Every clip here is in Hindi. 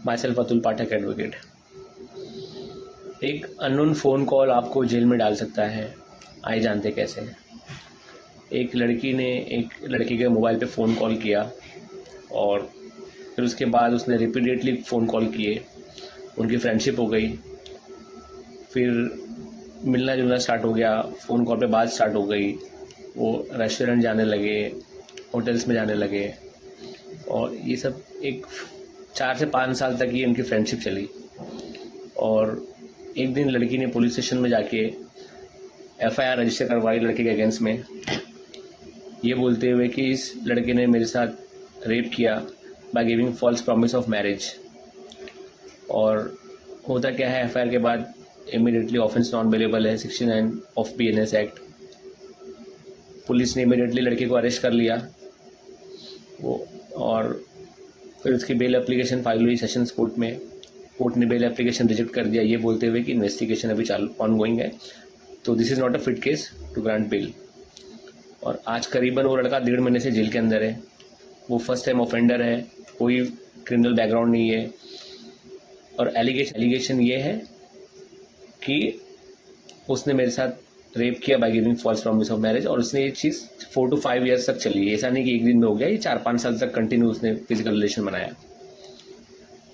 My self Atul Pathak advocate. एक अननोन फ़ोन कॉल आपको जेल में डाल सकता है, आए जानते कैसे। एक लड़की ने एक लड़के के मोबाइल पे फ़ोन कॉल किया और फिर उसके बाद उसने रिपीटेडली फ़ोन कॉल किए, उनकी फ्रेंडशिप हो गई, फिर मिलना जुलना स्टार्ट हो गया, फ़ोन कॉल पे बात स्टार्ट हो गई, वो रेस्टोरेंट जाने लगे, होटल्स में जाने लगे और ये सब एक 4 से 5 साल तक ये उनकी फ्रेंडशिप चली। और एक दिन लड़की ने पुलिस स्टेशन में जाके एफआईआर रजिस्टर करवाई लड़के के अगेंस्ट में, ये बोलते हुए कि इस लड़के ने मेरे साथ रेप किया by giving false promise of marriage. और होता क्या है, एफआईआर के बाद इमीडिएटली ऑफेंस नॉन बेलेबल है 69 ऑफ बीएनएस एक्ट। पुलिस ने इमीडिएटली लड़के को अरेस्ट कर लिया वो, और फिर उसकी बेल एप्लीकेशन फाइल हुई सेशंस कोर्ट में। कोर्ट ने बेल एप्लीकेशन रिजेक्ट कर दिया, ये बोलते हुए कि इन्वेस्टिगेशन अभी चालू ऑनगोइंग है, तो this is not a fit case to grant bail. और आज करीबन वो लड़का 1.5 महीने से जेल के अंदर है। वो फर्स्ट टाइम ऑफेंडर है, कोई क्रिमिनल बैकग्राउंड नहीं है। और एलिगेशन ये है कि उसने मेरे साथ रेप किया by giving false promise of marriage, और उसने ये चीज़ 4 to 5 ईयर्स तक चली है। ऐसा नहीं कि एक दिन में हो गया, ये 4-5 साल तक कंटिन्यू उसने फिजिकल रिलेशन बनाया।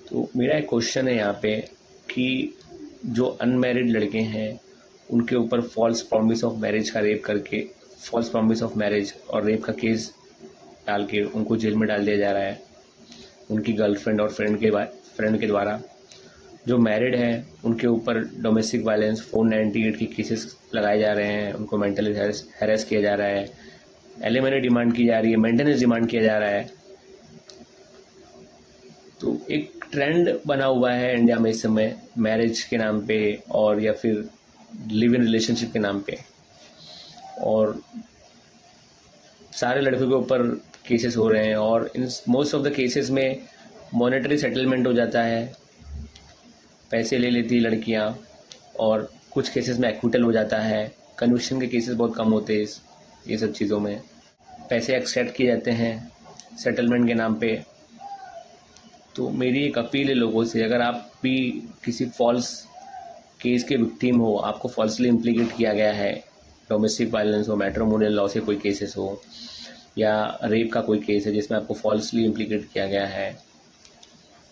तो मेरा एक क्वेश्चन है यहाँ पे कि जो अनमैरिड लड़के हैं उनके ऊपर फॉल्स प्रॉमिस ऑफ मैरिज का रेप करके, फॉल्स प्रॉमिस ऑफ मैरिज और रेप का केस डाल के उनको जेल में डाल दिया जा रहा है उनकी गर्लफ्रेंड और फ्रेंड के द्वारा। जो मैरिड हैं उनके ऊपर डोमेस्टिक वायलेंस 498 की केसेस लगाए जा रहे हैं, उनको मेंटली हैरेस किया जा रहा है, एलिमनी डिमांड की जा रही है, मेंटेनेंस डिमांड किया जा रहा है। तो एक ट्रेंड बना हुआ है इंडिया में इस समय मैरिज के नाम पे और या फिर लिव इन रिलेशनशिप के नाम पे, और सारे लड़कों के ऊपर केसेस हो रहे हैं। और in most of the cases में मॉनेटरी सेटलमेंट हो जाता है, पैसे ले लेती लड़कियां, और कुछ केसेस में एक्विटल हो जाता है। कन्विक्शन के केसेस बहुत कम होते हैं ये सब चीज़ों में। पैसे एक्सट्रैक्ट किए जाते हैं सेटलमेंट के नाम पे। तो मेरी एक अपील है लोगों से, अगर आप भी किसी फॉल्स केस के विक्टिम हो, आपको फॉल्सली इम्प्लीकेट किया गया है, डोमेस्टिक वायलेंस हो, मैट्रिमोनियल लॉ से कोई केसेस हो, या रेप का कोई केस है जिसमें आपको फॉल्सली इम्प्लीकेट किया गया है,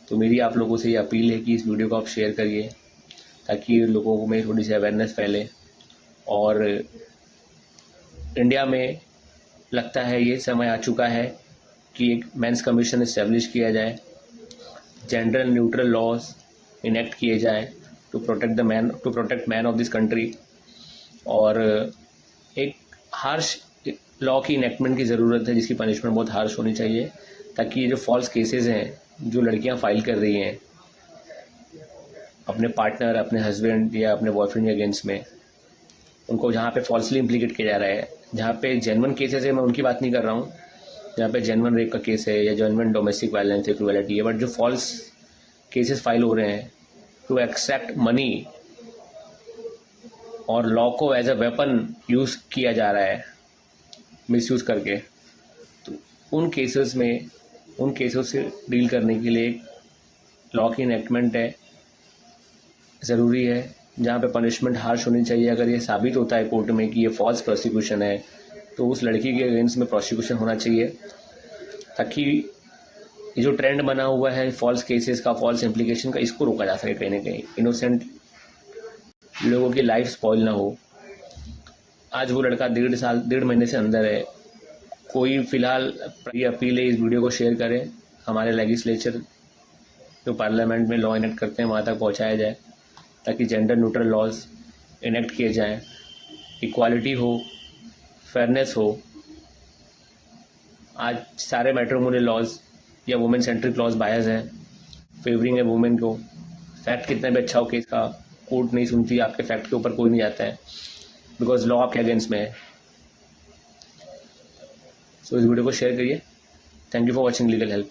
तो मेरी आप लोगों से ये अपील है कि इस वीडियो को आप शेयर करिए ताकि लोगों में थोड़ी सी अवेयरनेस फैले। और इंडिया में लगता है ये समय आ चुका है कि एक मेंस कमीशन इस्टेब्लिश किया जाए, जेंडर न्यूट्रल लॉज इनेक्ट किए जाए to protect man of this country. और एक हार्श लॉ की इनेक्टमेंट की ज़रूरत है जिसकी पनिशमेंट बहुत हार्श होनी चाहिए, ताकि ये जो फॉल्स केसेस हैं जो लड़कियां फाइल कर रही हैं अपने पार्टनर, अपने हस्बैंड या अपने बॉयफ्रेंड के अगेंस्ट में, उनको जहाँ पे फॉल्सली इम्प्लीकेट किया जा रहा है, जहाँ पे जेन्युइन केसेस है मैं उनकी बात नहीं कर रहा हूँ, जहाँ पे जेन्युइन रेप का केस है या जेन्युइन डोमेस्टिक वायलेंस है, क्रूएलिटी है, बट जो फॉल्स केसेस फाइल हो रहे हैं टू एक्सेप्ट मनी और लॉ को एज अ वेपन यूज़ किया जा रहा है मिसयूज़ करके, तो उन केसेस से डील करने के लिए लॉ की इनेक्टमेंट है ज़रूरी है, जहाँ पे पनिशमेंट हार्श होनी चाहिए। अगर ये साबित होता है कोर्ट में कि ये फॉल्स प्रोसिक्यूशन है, तो उस लड़की के अगेंस्ट में प्रोसिक्यूशन होना चाहिए, ताकि ये जो ट्रेंड बना हुआ है फॉल्स केसेस का, फॉल्स इम्प्लीकेशन का, इसको रोका जा सके कहीं ना कहीं, इनोसेंट लोगों की लाइफ स्पॉइल ना हो। आज वो लड़का 1.5 महीने से अंदर है। कोई फिलहाल ये अपील है, इस वीडियो को शेयर करें, हमारे लेजिस्लेचर जो पार्लियामेंट में लॉ इनेक्ट करते हैं वहाँ तक पहुँचाया जाए, ताकि जेंडर न्यूट्रल लॉज इनेक्ट किए जाएं, इक्वालिटी हो, फेयरनेस हो। आज सारे मैट्रिमोनियल लॉज या वुमेन सेंट्रिक लॉज बायस हैं, फेवरिंग है वुमेन को। फैक्ट कितना भी अच्छा हो केस का, कोर्ट नहीं सुनती, आपके फैक्ट के ऊपर कोई नहीं जाता है, बिकॉज लॉ आपके अगेंस्ट में है। सो इस वीडियो को शेयर करिए। Thank you for watching legal help.